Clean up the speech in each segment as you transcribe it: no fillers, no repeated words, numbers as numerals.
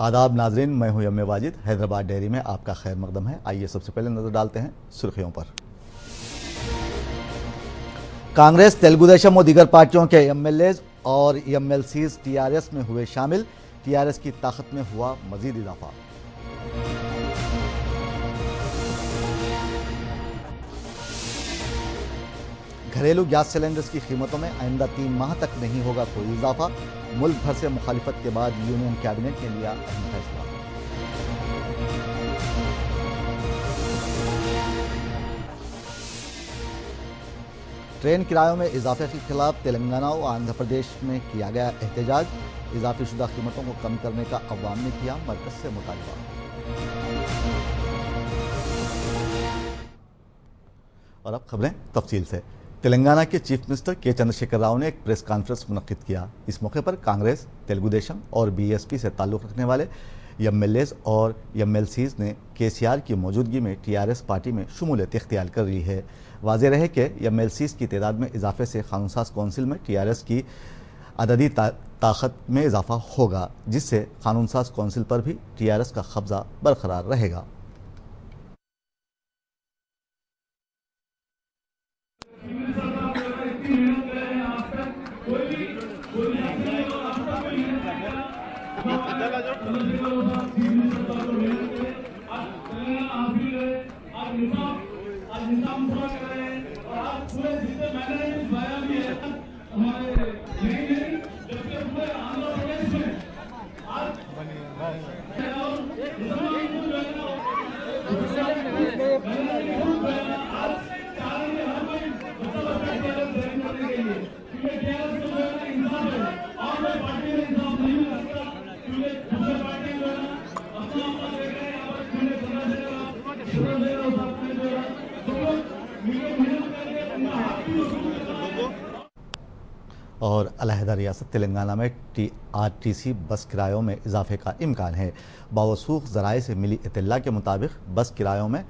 आदाब नाजरीन, मैं हूं यम वाजिद। हैदराबाद डेयरी में आपका खैर मकदम है। आइए सबसे पहले नजर डालते हैं सुर्खियों पर। कांग्रेस, तेलुगु देशम और दीगर पार्टियों के एमएलए और एमएलसीज टीआरएस में हुए शामिल। टीआरएस की ताकत में हुआ मजीद इजाफा। घरेलू गैस सिलेंडर्स की कीमतों में आइंदा 3 माह तक नहीं होगा कोई इजाफा। मुल्क भर से मुखालिफत के बाद यूनियन कैबिनेट ने लिया अहम फैसला। ट्रेन किरायों में इजाफे के खिलाफ तेलंगाना और आंध्र प्रदेश में किया गया एहतजाज। इजाफी शुदा कीमतों को कम करने का अवाम ने किया मरकज से मुतालबा। और अब खबरें तफसील से। तेलंगाना के चीफ मिनिस्टर के चंद्रशेखर राव ने एक प्रेस कॉन्फ्रेंस मुनक्किद किया। इस मौके पर कांग्रेस, तेलुगु देशम और बीएसपी से ताल्लुक़ रखने वाले एमएलएज और एमएलसीज ने केसीआर की मौजूदगी में टीआरएस पार्टी में शमूलियत इख्तियार कर ली है। वाज़ेह रहे कि एमएलसीज की तादाद में इजाफे से कानूनसाज कौंसिल में टीआरएस की अददी ताकत में इजाफा होगा, जिससे कानूनसाज कौंसिल पर भी टीआरएस का कब्जा बरकरार रहेगा। और अलहदा रियासत तेलंगाना में आरटीसी बस किरायों में इजाफे का इम्कान है। बावसूख ज़राए से मिली इत्तला के मुताबिक बस किरायों में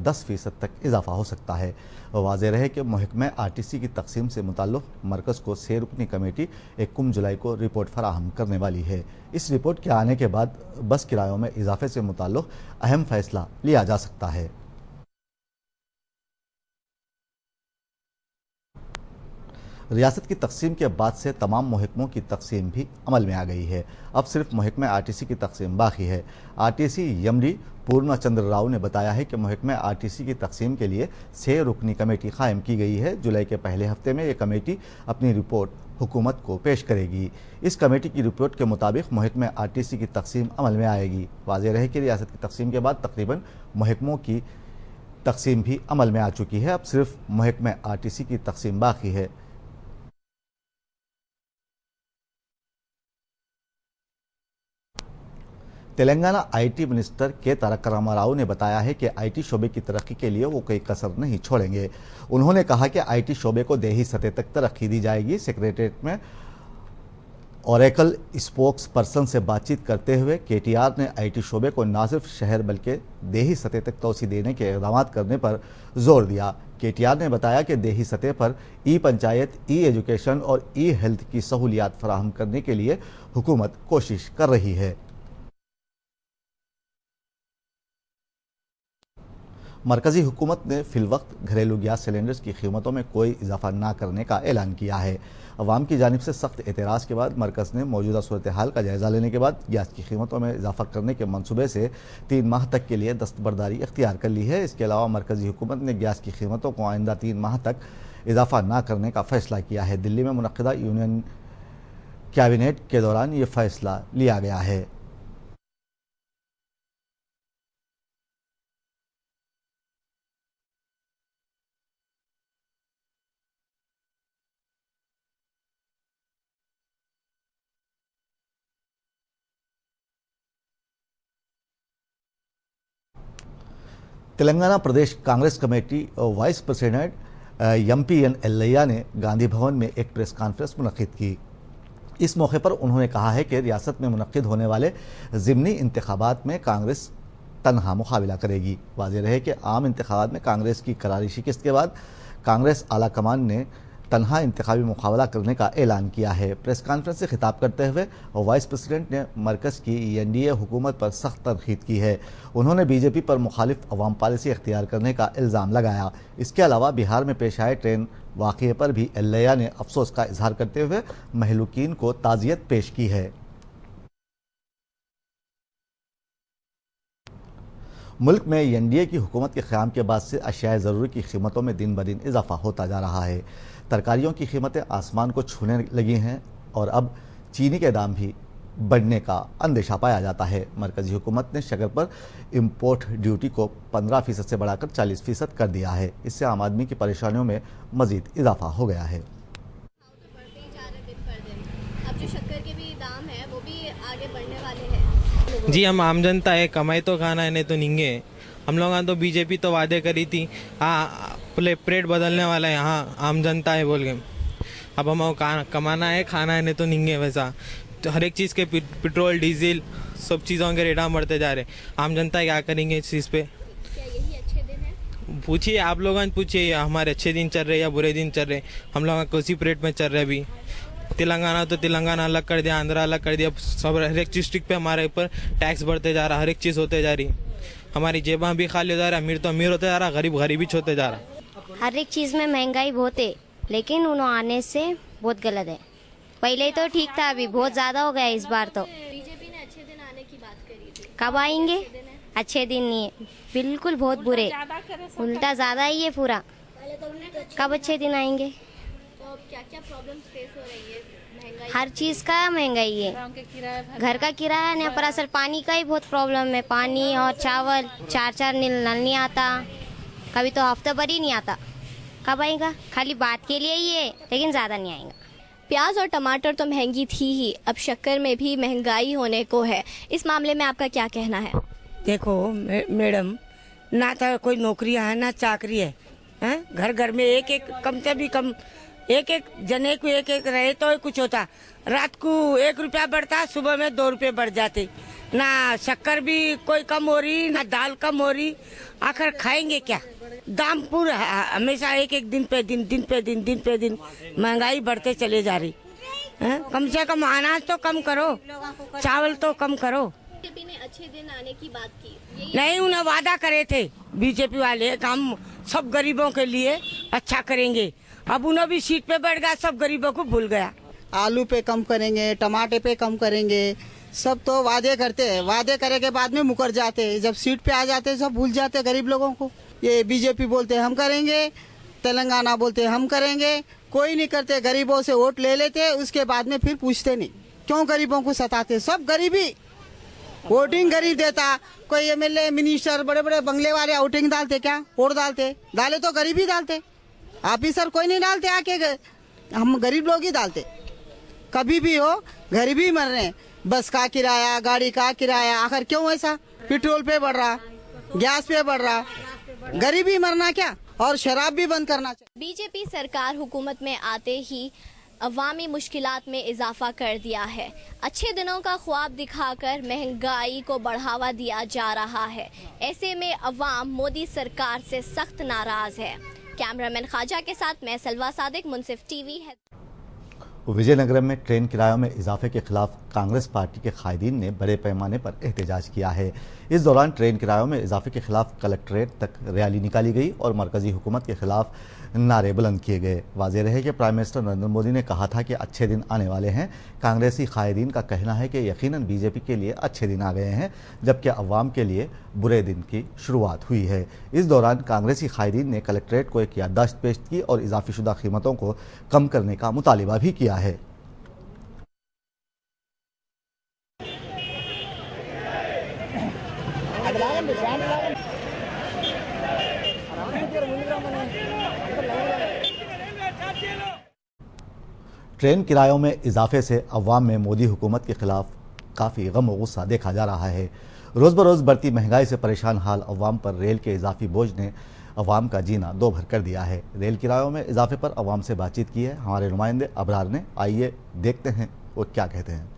10% तक इजाफा हो सकता है। वाज़ेह रहे कि महकमे आरटीसी की तकसीम से मुताल्लिक़ मरकज़ को 6 रुकनी कमेटी 1 जुलाई को रिपोर्ट फराहम करने वाली है। इस रिपोर्ट के आने के बाद बस किरायों में इजाफे से मुताल्लिक़ अहम फैसला लिया जा सकता है। रियासत की तकसीम के बाद से तमाम महकमों की तकसीम भी अमल में आ गई है। अब सिर्फ महकमे आरटीसी की तकसीम बाकी है। आरटीसी यमडी पूर्णा चंद्र राव ने बताया है कि महकमे आरटीसी की तकसीम के लिए 6 रुकनी कमेटी कायम की गई है। जुलाई के पहले हफ्ते में ये कमेटी अपनी रिपोर्ट हुकूमत को पेश करेगी। इस कमेटी की रिपोर्ट के मुताबिक महकमे आरटीसी की तकसीम अमल में आएगी। वाज़ेह रहे कि रियासत की तकसीम के बाद तकरीबन महकमों की तकसीम भी अमल में आ चुकी है। अब सिर्फ महकमे आरटीसी की तकसीम बाकी है। तेलंगाना आईटी मिनिस्टर के तारक रामाराव ने बताया है कि आईटी शोबे की तरक्की के लिए वो कोई कसर नहीं छोड़ेंगे। उन्होंने कहा कि आईटी शोबे को देही सतह तक तरक्की दी जाएगी। सेक्रेटेरिएट में ओरेकल स्पोक्स पर्सन से बातचीत करते हुए केटीआर ने आईटी शोबे को न सिर्फ शहर बल्कि देही सतह तक तोसी देने के इक़दाम करने पर जोर दिया। केटीआर ने बताया कि देही सतह पर ई पंचायत, ई एजुकेशन और ई हेल्थ की सहूलियात फराहम करने के लिए हुकूमत कोशिश कर रही है। मरकजी हुकूमत ने फिलवक्त घरेलू गैस सिलेंडर्स की कीमतों में कोई इजाफा न करने का ऐलान किया है। अवाम की जानिब से सख्त एतराज़ के बाद मरकज़ ने मौजूदा सूरत हाल का जायज़ा लेने के बाद गैस की कीमतों में इजाफा करने के मनसूबे से 3 माह तक के लिए दस्तबरदारी इख्तियार कर ली है। इसके अलावा मरकजी हुकूमत ने गैस की कीमतों को आइंदा 3 माह तक इजाफा न करने का फैसला किया है। दिल्ली में मुनक़्क़िदा यूनियन कैबिनेट के दौरान ये फैसला लिया गया है। Telangana Pradesh Congress committee vice president एमपीएन एल्लैया ने गांधी भवन में एक प्रेस कॉन्फ्रेंस मुनक्किद की। इस मौके पर उन्होंने कहा है कि रियासत में मुनक्किद होने वाले ज़िमनी इंतखाबात में कांग्रेस तनहा मुकाबला करेगी। वाज़ेह रहे कि आम इंतखाबात में कांग्रेस की करारी शिकस्त के बाद कांग्रेस आला कमान ने तनहा इंतखाबी मुकाबला करने का ऐलान किया है। प्रेस कॉन्फ्रेंस से खिताब करते हुए वाइस प्रेसिडेंट ने मरकज़ की एनडीए हुकूमत पर सख्त तनकीद की है। उन्होंने बीजेपी पर मुखालिफ अवाम पॉलिसी इख्तियार करने का इल्ज़ाम लगाया। इसके अलावा बिहार में पेश आए ट्रेन वाक़ये पर भी एल्लैया ने अफसोस का इजहार करते हुए महलूकीन को ताज़ियत पेश की है। मुल्क में एनडीए की हुकूमत के क़याम के बाद से अशियाए ज़रूरी की कीमतों में दिन ब दिन इजाफा होता जा रहा है। तरकारियों की कीमतें आसमान को छूने लगी हैं और अब चीनी के दाम भी बढ़ने का अंदेशा पाया जाता है। मरकज़ी हुकूमत ने शक्कर पर इम्पोर्ट ड्यूटी को 15% से बढ़ाकर 40% कर दिया है। इससे आम आदमी की परेशानियों में मज़ीद इजाफा हो गया है। अब जो शक्कर के भी दाम है वो भी आगे बढ़ने वाले हैं। जी, हम आम जनता है, कमाई तो खाना है नहीं तो निंगे। हम लोगों तो बीजेपी तो वादे करी थी, हाँ प्लेट बदलने वाला है, हाँ आम जनता है बोल के। अब हम कमाना है, खाना है नहीं तो निंगे। वैसा तो हर एक चीज़ के पेट्रोल डीजल सब चीज़ों के रेट बढ़ते जा रहे। आम जनता क्या करेंगे इस चीज़ पे? क्या यही अच्छे दिन है? पूछिए, आप लोगों ने पूछिए, हमारे अच्छे दिन चल रहे या बुरे दिन चल रहे। हम लोग किसी रेट में चल रहे अभी। तेलंगाना तो तेलंगाना अलग कर दिया, आंध्रा अलग कर दिया, सब हर एक डिस्ट्रिक्ट पे हमारे ऊपर टैक्स बढ़ते जा रहा, हर एक चीज़ होते जा रही। हमारी जेबा भी खाली हो जा रहा, अमीर तो अमीर होते जा रहा, गरीब गरीबी होते जा रहा। हर एक चीज़ में महंगाई बहुत है, लेकिन उन्होंने आने से बहुत गलत है। पहले तो ठीक था, अभी बहुत ज़्यादा हो गया इस बार तो। बीजेपी ने अच्छे दिन आने की बात करी थी, कब आएंगे? अच्छे दिन नहीं है, बिल्कुल बहुत बुरे, उल्टा ज़्यादा ही है पूरा। कब अच्छे दिन आएंगे? तो क्या क्या प्रॉब्लम्स फेस हो रही है? महंगाई, हर चीज़ का महंगाई है, घर का किराया नहीं, पर असल पानी का ही बहुत प्रॉब्लम है। पानी और चावल 4-4 नल नहीं आता, कभी तो हफ्ता भर ही नहीं आता। कब आएगा? खाली बात के लिए ही है, लेकिन ज़्यादा नहीं आएगा। प्याज और टमाटर तो महंगी थी ही, अब शक्कर में भी महंगाई होने को है। इस मामले में आपका क्या कहना है? देखो मैडम, ना तो कोई नौकरियां है ना चाकरी है, हैं? घर घर में एक एक कम से भी कम एक एक जने को एक एक रहे तो कुछ होता। रात को 1 रुपया बढ़ता, सुबह में 2 रुपये बढ़ जाते। ना शक्कर भी कोई कम हो रही, ना दाल कम हो रही। आखिर खाएंगे क्या? दाम पूरा हमेशा एक दिन पे दिन महंगाई बढ़ते चले जा रही है। कम से कम अनाज तो कम करो, चावल तो कम करो। बीजेपी ने अच्छे दिन आने की बात की, नहीं, उन्हें वादा करे थे बीजेपी वाले, हम सब गरीबों के लिए अच्छा करेंगे। अब उन्हें भी सीट पे बैठ गया, सब गरीबों को भूल गया। आलू पे कम करेंगे, टमाटे पे कम करेंगे, सब तो वादे करते हैं। वादे करे के बाद में मुकर जाते हैं, जब सीट पे आ जाते हैं सब भूल जाते हैं गरीब लोगों को। ये बीजेपी बोलते हैं हम करेंगे, तेलंगाना बोलते हैं हम करेंगे, कोई नहीं करते। गरीबों से वोट ले लेते, उसके बाद में फिर पूछते नहीं क्यों गरीबों को सताते। सब गरीबी वोटिंग गरीब देता। कोई एमएलए मिनिस्टर बड़े बड़े बंगले वाले वोटिंग डालते क्या? वोट डाले तो गरीबी डालते, ऑफिसर कोई नहीं डालते, आके हम गरीब लोग ही डालते। कभी भी हो गरीबी मर रहे, बस का किराया, गाड़ी का किराया, आखिर क्यों ऐसा? पेट्रोल पे बढ़ रहा, गैस पे बढ़ रहा, गरीबी मरना क्या? और शराब भी बंद करना चाहिए। बीजेपी सरकार हुकूमत में आते ही अवामी मुश्किलात में इजाफा कर दिया है। अच्छे दिनों का ख्वाब दिखाकर महंगाई को बढ़ावा दिया जा रहा है। ऐसे में अवाम मोदी सरकार से सख्त नाराज है। कैमरामैन खाजा के साथ मैं सलवा सादिक, मुंसिफ टीवी है। विजयनगरम में ट्रेन किरायों में इजाफे के खिलाफ कांग्रेस पार्टी के कायदीन ने बड़े पैमाने पर एहतजाज किया है। इस दौरान ट्रेन किरायों में इजाफे के खिलाफ कलेक्ट्रेट तक रैली निकाली गई और मरकजी हुकूमत के खिलाफ नारे बुलंद किए गए। वाज़ेह रहे कि प्राइम मिनिस्टर नरेंद्र मोदी ने कहा था कि अच्छे दिन आने वाले हैं। कांग्रेसी कायदीन का कहना है कि यकीनन बीजेपी के लिए अच्छे दिन आ गए हैं, जबकि अवाम के लिए बुरे दिन की शुरुआत हुई है। इस दौरान कांग्रेसी कायदीन ने कलेक्ट्रेट को एक याददाश्त पेश की और इजाफी शुदा कीमतों को कम करने का मुतालिबा भी किया है। ट्रेन किरायों में इजाफे से अवाम में मोदी हुकूमत के खिलाफ काफ़ी गम और गुस्सा देखा जा रहा है। रोज़ बरोज़ बढ़ती महंगाई से परेशान हाल अवाम पर रेल के इजाफी बोझ ने अवाम का जीना दो भर कर दिया है। रेल किरायों में इजाफे पर अवाम से बातचीत की है हमारे नुमाइंदे अबरार ने। आइए देखते हैं वो क्या कहते हैं।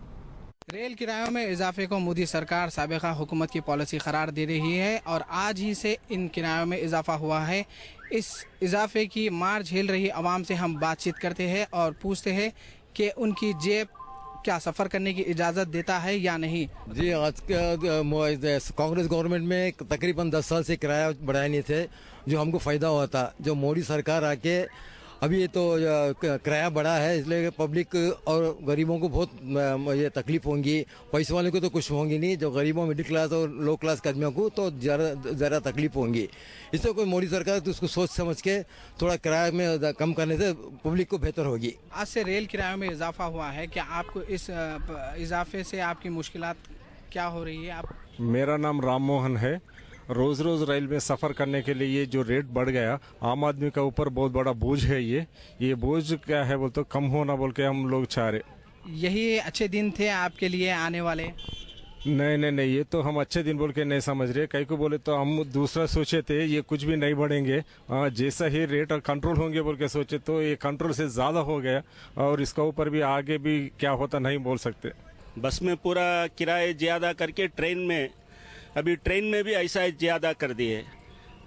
रेल किरायों में इजाफे को मोदी सरकार साबिका हुकूमत की पॉलिसी करार दे रही है और आज ही से इन किरायों में इजाफा हुआ है। इस इजाफे की मार झेल रही आवाम से हम बातचीत करते हैं और पूछते हैं कि उनकी जेब क्या सफ़र करने की इजाज़त देता है या नहीं। जी, आज कांग्रेस गवर्नमेंट में तकरीबन 10 साल से किराया बढ़ाए नहीं थे, जो हमको फ़ायदा हुआ था। जो मोदी सरकार आके अभी तो किराया बढ़ा है, इसलिए पब्लिक और गरीबों को बहुत ये तकलीफ होंगी। पैसे वाले को तो कुछ होंगी नहीं, जो गरीबों मिडिल क्लास और लो क्लास आदमियों को तो ज़्यादा तकलीफ होंगी। इससे कोई मोदी सरकार तो उसको सोच समझ के थोड़ा किराया में कम करने से पब्लिक को बेहतर होगी। आज से रेल किरायों में इजाफा हुआ है, क्या आपको इस इजाफे से आपकी मुश्किलात क्या हो रही है? आप मेरा नाम राम मोहन है। रोज़ रोज़ रेल में सफ़र करने के लिए ये जो रेट बढ़ गया, आम आदमी का ऊपर बहुत बड़ा बोझ है। ये बोझ क्या है बोल तो कम होना बोल के हम लोग चाह रहे। यही अच्छे दिन थे आपके लिए आने वाले? नहीं, ये तो हम अच्छे दिन बोल के नहीं समझ रहे। कई को बोले तो हम दूसरा सोचे थे, ये कुछ भी नहीं बढ़ेंगे, जैसा ही रेट और कंट्रोल होंगे बोल के सोचे, तो ये कंट्रोल से ज़्यादा हो गया और इसका ऊपर भी आगे भी क्या होता नहीं बोल सकते। बस में पूरा किराए ज़्यादा करके ट्रेन में भी ऐसा ज़्यादा कर दिए।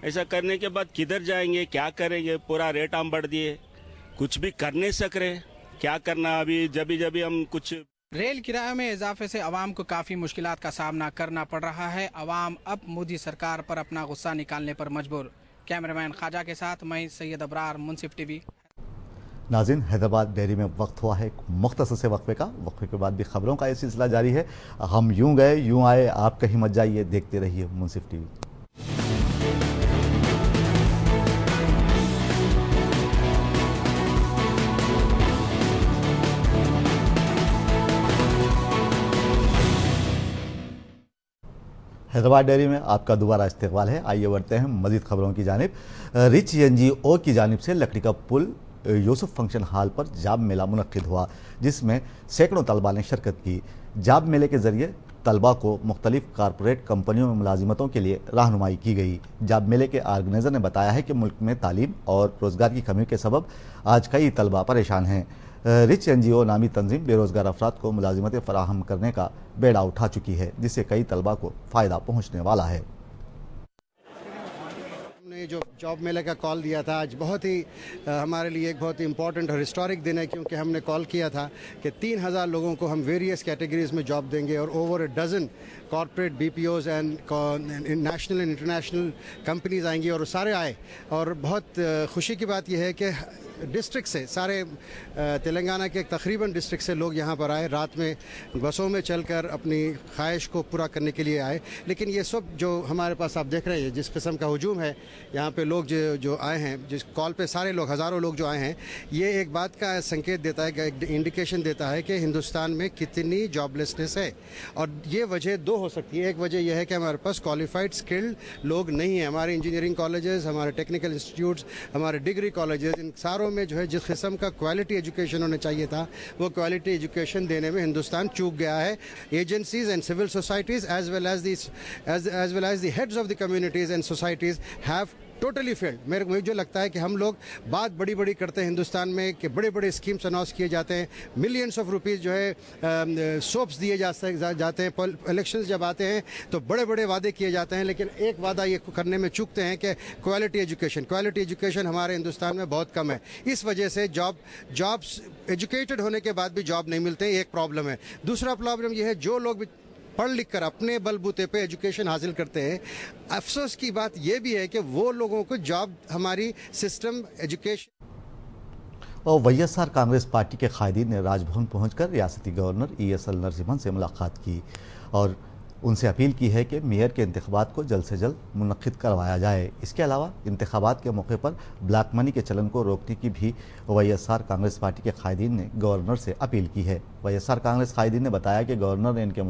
ऐसा करने के बाद किधर जाएंगे, क्या करेंगे? पूरा रेट हम बढ़ दिए, कुछ भी कर नहीं सक रहे। क्या करना अभी जब हम कुछ। रेल किराए में इजाफे से आवाम को काफ़ी मुश्किलात का सामना करना पड़ रहा है। आवाम अब मोदी सरकार पर अपना गुस्सा निकालने पर मजबूर। कैमरामैन ख्वाजा के साथ मैं सैयद अबरार, मुंसिफ टीवी। नाज़रीन, हैदराबाद डेयरी में वक्त हुआ है मुख्तसर से वक्फे का। वक्फे के बाद भी खबरों का ये सिलसिला जारी है। हम यूं गए यूं आए, आप कहीं मत जाइए, देखते रहिए मुंसिफ टीवी। हैदराबाद डेयरी में आपका दोबारा इस्तकबाल है। आइए बढ़ते हैं मजीद खबरों की जानिब। रिच एनजीओ की जानिब से लकड़ी का पुल यूसुफ फंक्शन हॉल पर जाब मेला मुनक्किद हुआ, जिसमें सैकड़ों तलबा ने शिरकत की। जाब मेले के जरिए तलबा को मुख्तलिफ कारपोरेट कंपनियों में मुलाजिमतों के लिए रहनुमाई की गई। जाब मेले के ऑर्गेनाइजर ने बताया है कि मुल्क में तालीम और रोज़गार की कमी के सबब आज कई तलबा परेशान हैं। रिच एनजीओ नामी तंजीम बेरोज़गार अफराद को मुलाजिमतें फराहम करने का बेड़ा उठा चुकी है, जिससे कई तलबा को फ़ायदा पहुँचने वाला है। जो जॉब मेले का कॉल दिया था, आज बहुत ही हमारे लिए एक बहुत ही इंपॉर्टेंट और हिस्टोरिक दिन है, क्योंकि हमने कॉल किया था कि 3000 लोगों को हम वेरियस कैटेगरीज में जॉब देंगे और over a dozen corporate BPOs and national and international companies आएंगी और सारे आए। और बहुत खुशी की बात यह है कि डिस्ट्रिक्ट से सारे तेलंगाना के तकरीबन डिस्ट्रिक्ट से लोग यहाँ पर आए, रात में बसों में चलकर अपनी ख्वाहिश को पूरा करने के लिए आए। लेकिन ये सब जो हमारे पास आप देख रहे हैं, जिस किस्म का हुजूम है यहाँ पे, लोग जो आए हैं, जिस कॉल पे सारे लोग, हज़ारों लोग जो आए हैं, ये एक बात का संकेत देता है, एक इंडिकेशन देता है कि हिंदुस्तान में कितनी जॉबलेसनेस है। और ये वजह दो हो सकती है। एक वजह यह है कि हमारे पास क्वालिफाइड स्किल्ड लोग नहीं हैं। हमारे इंजीनियरिंग कॉलेजेस, हमारे टेक्निकल इंस्टीट्यूट्स, हमारे डिग्री कॉलेजेस, इन सारों में जो है जिस किस्म का क्वालिटी एजुकेशन होना चाहिए था, वो क्वालिटी एजुकेशन देने में हिंदुस्तान चूक गया है। Agencies and civil societies as well as the heads of the communities and societies have totally failed. मुझे जो लगता है कि हम लोग बात बड़ी बड़ी करते हैं हिंदुस्तान में कि बड़े बड़े स्कीम्स अनाउंस किए जाते हैं, मिलियंस ऑफ रुपीज़ जो है सोप्स दिए जाते हैं। इलेक्शंस जब आते हैं तो बड़े बड़े वादे किए जाते हैं, लेकिन एक वादा ये करने में चूकते हैं कि क्वालिटी एजुकेशन हमारे हिंदुस्तान में बहुत कम है। इस वजह से जॉब्स एजुकेटेड होने के बाद भी जॉब नहीं मिलते, एक प्रॉब्लम है। दूसरा प्रॉब्लम यह है, जो लोग पढ़ लिख कर अपने बलबूते पे एजुकेशन हासिल करते हैं, अफसोस की बात यह भी है कि वो लोगों को जॉब हमारी सिस्टम एजुकेशन। और वाईएसआर कांग्रेस पार्टी के कायदीन ने राजभवन पहुंचकर रियासती गवर्नर ESL नरसिम्हन से मुलाकात की और उनसे अपील की है कि मेयर के इंतखाबात को जल्द से जल्द मुनक्किद करवाया जाए। इसके अलावा इंतखाबात के मौके पर ब्लैक मनी के चलन को रोकने की भी वाईएसआर कांग्रेस पार्टी के कायदीन ने गवर्नर से अपील की है। वाईएसआर कांग्रेस कायदीन ने बताया कि गवर्नर ने इनके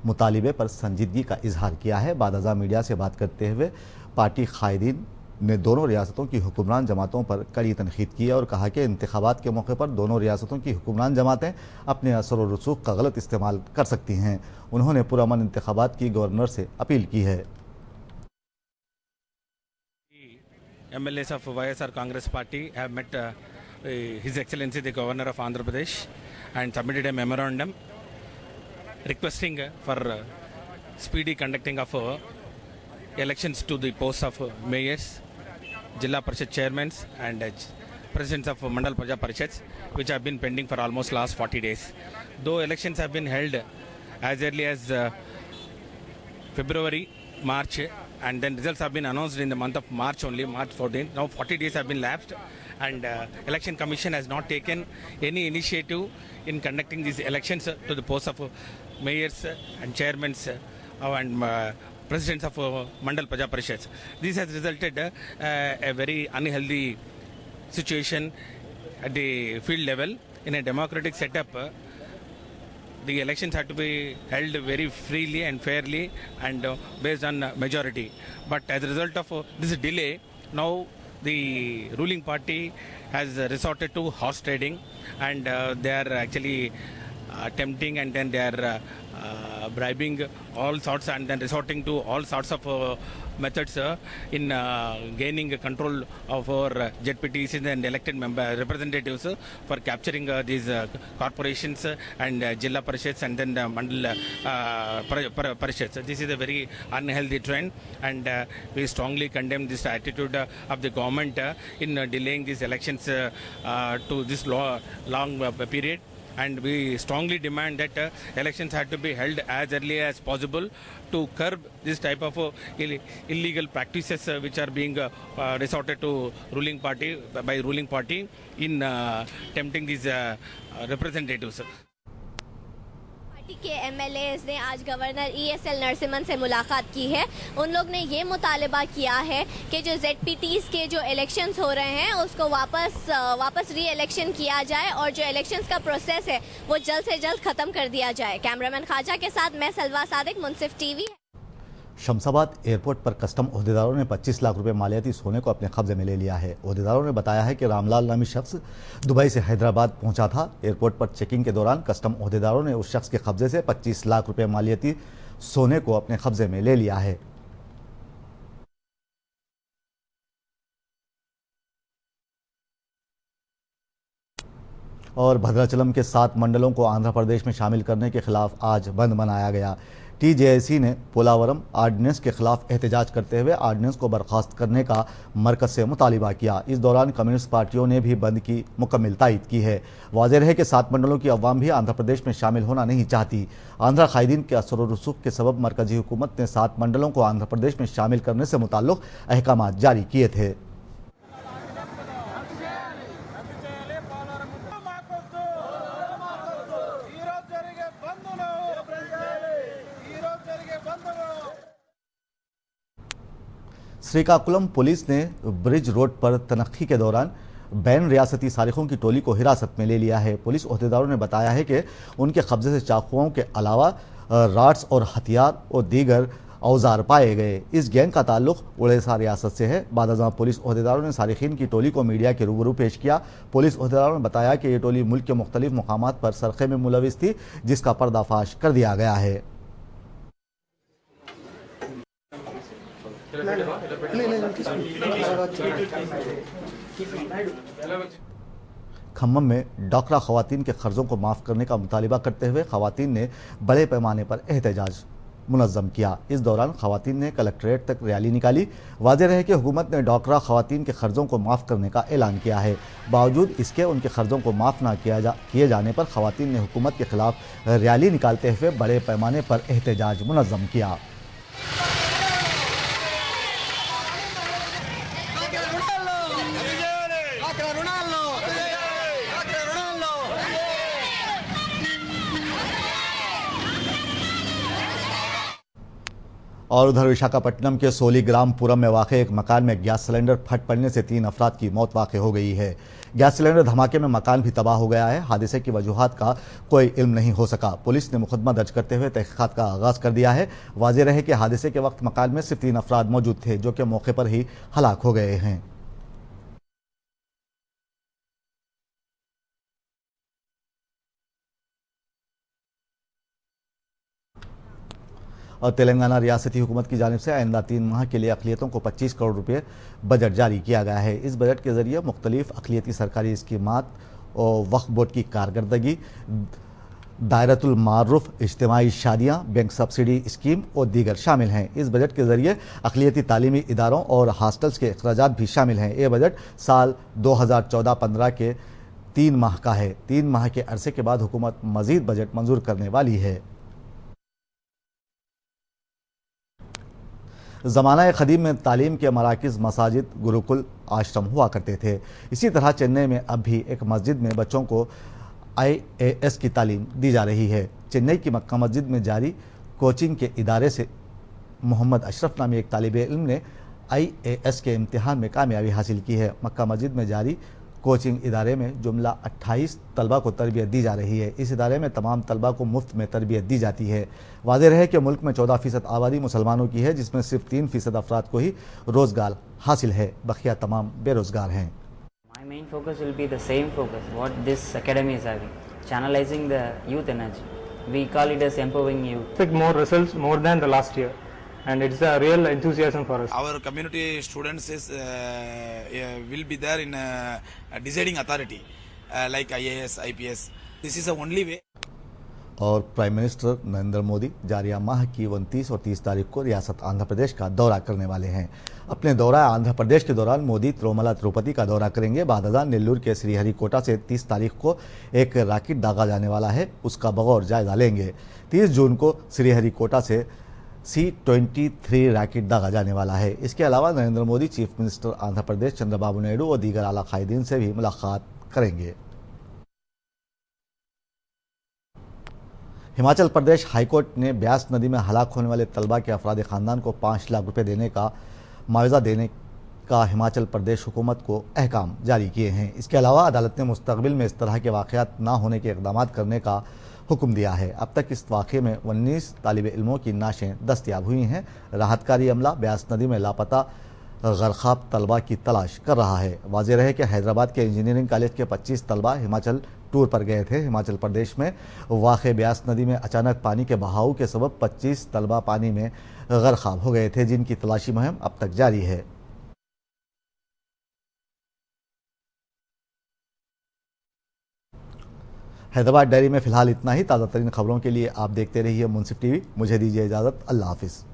मुतालिबे पर संजीदगी का इजहार किया है। बादशाह मीडिया से बात करते हुए पार्टी कायदीन ने दोनों रियासतों की हुक्मरान जमातों पर कड़ी तनकीद की और कहा कि इंतखाबात के मौके पर दोनों रियासतों की हुक्मरान जमातें अपने असर और रसूख का गलत इस्तेमाल कर सकती हैं। उन्होंने पुरअमन इंतखाबात की गवर्नर से अपील की है। MLAs of YSR Congress Party have met His Excellency the Governor of Andhra Pradesh and submitted a memorandum requesting for speedy conducting of elections to the posts of mayors, Jilla Parishad chairmen and presidents of Mandal Praja Parishads, which have been pending for almost last 40 days. Though elections have been held as early as February, March, and then results have been announced in the month of March only, March 14th. Now 40 days have been lapsed, and Election Commission has not taken any initiative in conducting these elections to the posts of mayors and chairmen and presidents of Mandal Praja Parishads. This has resulted a very unhealthy situation at the field level. In a democratic setup, the elections have to be held very freely and fairly and based on majority. But as a result of this delay, now the ruling party has resorted to horse trading, and they are actually tempting, and then they are bribing all sorts, and then resorting to all sorts of methods in gaining control of our ZPTCs and elected representatives for capturing these corporations and Jilla Parishads and then Mandal Parishads. This is a very unhealthy trend, and we strongly condemn this attitude of the government in delaying these elections to this long period. And we strongly demand that elections have to be held as early as possible to curb this type of illegal practices which are being resorted to ruling party in tempting these representatives. Party के MLAs ने आज governor ESL Narasimhan से मुलाकात की है। उन लोग ने ये मुतालबा किया है कि जो ZPTs के जो इलेक्शंस हो रहे हैं उसको वापस री इलेक्शन किया जाए और जो इलेक्शंस का प्रोसेस है वो जल्द से जल्द खत्म कर दिया जाए। कैमरामैन खाजा के साथ मैं सलवा सादिक, मुंसिफ टीवी। शमशाबाद एयरपोर्ट पर कस्टम ओहदेदारों ने 25 लाख रुपए मालियाती सोने को अपने कब्जे में ले लिया है। ओहदेदारों ने बताया है कि रामलाल नामी शख्स दुबई से हैदराबाद पहुंचा था। एयरपोर्ट पर चेकिंग के दौरान कस्टम ओहदेदारों ने उस शख्स के कब्जे से 25 लाख रुपए मालियाती सोने को अपने कब्जे में ले लिया है। और भद्राचलम के 7 मंडलों को आंध्र प्रदेश में शामिल करने के खिलाफ आज बंद मनाया गया। TJAC ने पोलावरम आर्डिनेंस के खिलाफ एहतजाज करते हुए आर्डिनेंस को बर्खास्त करने का मरकज से मुतालिबा किया। इस दौरान कम्युनिस्ट पार्टियों ने भी बंद की मुकम्मल तायीद की है। वाज़ेह है कि 7 मंडलों की अवाम भी आंध्र प्रदेश में शामिल होना नहीं चाहती। आंध्र कायदीन के असर और रसूख के सबब मरकजी हुकूमत ने 7 मंडलों को आंध्र प्रदेश में शामिल करने से मुताल्लिक अहकाम जारी किए थे। श्रीकाकुलम पुलिस ने ब्रिज रोड पर तनख्खी के दौरान बैन रियासती सारिकों की टोली को हिरासत में ले लिया है। पुलिस ओहदेदारों ने बताया है कि उनके कब्जे से चाकुओं के अलावा राड्स और हथियार और दीगर औजार पाए गए। इस गैंग का ताल्लुक उड़ीसा रियासत से है। बादअज़ां पुलिस ओहदेदारों ने सारिकीन की टोली को मीडिया के रूबरू पेश किया। पुलिस ओहदेदारों ने बताया कि ये टोली मुल्क के मुख्तलिफ मुकामात पर सरक़े में मुलविस थी, जिसका पर्दाफाश कर दिया गया है। खम्मम में डॉक्रा खवातीन के कर्जों को माफ़ करने का मुतालिबा करते हुए खवातीन ने बड़े पैमाने पर एहतजाज मुनज़्ज़म किया। इस दौरान खवातीन ने कलेक्ट्रेट तक रैली निकाली। वाज़ेह है कि हुकूमत ने डॉक्रा खवातीन के कर्जों को माफ़ करने का ऐलान किया है। बावजूद इसके उनके कर्जों को माफ़ न किए जाने पर खवातीन ने हुकूमत के खिलाफ रैली निकालते हुए बड़े पैमाने पर एहतजाज मुनज़्ज़म किया। और उधर विशाखापट्टनम के सोलीग्रामपुरम में वाक़ एक मकान में गैस सिलेंडर फट पड़ने से 3 अफराद की मौत वाक़ हो गई है। गैस सिलेंडर धमाके में मकान भी तबाह हो गया है। हादसे की वजूहात का कोई इल्म नहीं हो सका। पुलिस ने मुकदमा दर्ज करते हुए तहक़ीक़ात का आगाज़ कर दिया है। वाज़ेह रहे कि हादसे के वक्त मकान में सिर्फ 3 अफराद मौजूद थे, जो कि मौके पर ही हलाक हो गए हैं। और तेलंगाना रियासती हुकूमत की जानिब से आइंदा 3 माह के लिए अक़लियतों को 25 करोड़ रुपये बजट जारी किया गया है। इस बजट के ज़रिए मुख्तलिफ अक़लियती सरकारी स्कीमात और वक्फ बोर्ड की कारकर्दगी, दायरतुल मारूफ, इज्तिमाई शादियाँ, बैंक सब्सिडी स्कीम और दीगर शामिल हैं। इस बजट के जरिए अक़लियती तालीमी इदारों और हॉस्टल्स के अखराजात भी शामिल हैं। ये बजट साल 2014-15 के 3 माह का है। 3 माह के अरसे के बाद हुकूमत मजीद बजट मंजूर करने वाली है। ज़माना क़दीम में तालीम के मराकिज़, मसाजिद, गुरुकुल, आश्रम हुआ करते थे। इसी तरह चेन्नई में अब भी एक मस्जिद में बच्चों को IAS की तालीम दी जा रही है। चेन्नई की मक्का मस्जिद में जारी कोचिंग के इदारे से मोहम्मद अशरफ नामी एक तालिब इल्म ने IAS के इम्तिहान में कामयाबी हासिल की है। मक्का मस्जिद में जारी कोचिंग इदारे में जुमला 28 तलबा को तरबियत दी जा रही है। इस इदारे में तमाम तलबा को मुफ्त में तरबियत दी जाती है। वाज़ेह रहे कि मुल्क में 14% आबादी मुसलमानों की है, जिसमें सिर्फ 3% अफराद को ही रोज़गार हासिल है, बकिया तमाम बेरोज़गार हैं। My main focus will be the same focus what this academy is having, channelizing the youth energy. We call it as empowering youth. Expect more results more than the last year, and it's a real enthusiasm for us. Our community students will be there in deciding authority like IAS, IPS. This is the only way. और prime minister Narendra Modi जारिया माह की 29 और 30 तारीख को रियासत आंध्र प्रदेश का दौरा करने वाले हैं। अपने दौरा आंध्र प्रदेश के दौरान मोदी तिरुमला तिरुपति का दौरा करेंगे। बादशाह नेल्लूर के श्रीहरिकोटा से 30 तारीख को एक रॉकेट दागा जाने वाला है, उसका बगौर जायजा लेंगे। 30 जून को श्रीहरिकोटा से C-23 रॉकेट दागा जाने वाला है। इसके अलावा नरेंद्र मोदी चीफ मिनिस्टर आंध्र प्रदेश चंद्रबाबू नायडू और दीगर आला कायदीन से भी मुलाकात करेंगे। हिमाचल प्रदेश हाईकोर्ट ने ब्यास नदी में हलाक होने वाले तलबा के अफराद ख़ानदान को 5 लाख रुपए देने का मुआवजा देने का हिमाचल प्रदेश हुकूमत को अहकाम जारी किए हैं। इसके अलावा अदालत ने मुस्तक़बिल में इस तरह के वाक़यात ना होने के इक़दाम करने का हुक्म दिया है। अब तक इस वाक़े में 19 तालिब इल्मों की नाशें दस्तयाब हुई हैं। राहतकारी अमला ब्यास नदी में लापता गरक़ाब तलबा की तलाश कर रहा है। वाज़ेह रहे कि हैदराबाद के इंजीनियरिंग कॉलेज के 25 तलबा हिमाचल टूर पर गए थे। हिमाचल प्रदेश में वाक़े ब्यास नदी में अचानक पानी के बहाव के सबब 25 तलबा पानी में गरक़ाब हो गए थे, जिनकी तलाशी मुहिम अब तक जारी है। हैदराबाद डायरी में फ़िलहाल इतना ही। ताज़ा तरीन खबरों के लिए आप देखते रहिए मुंसिफ टीवी। मुझे दीजिए इजाज़त। अल्लाह हाफ़िज़।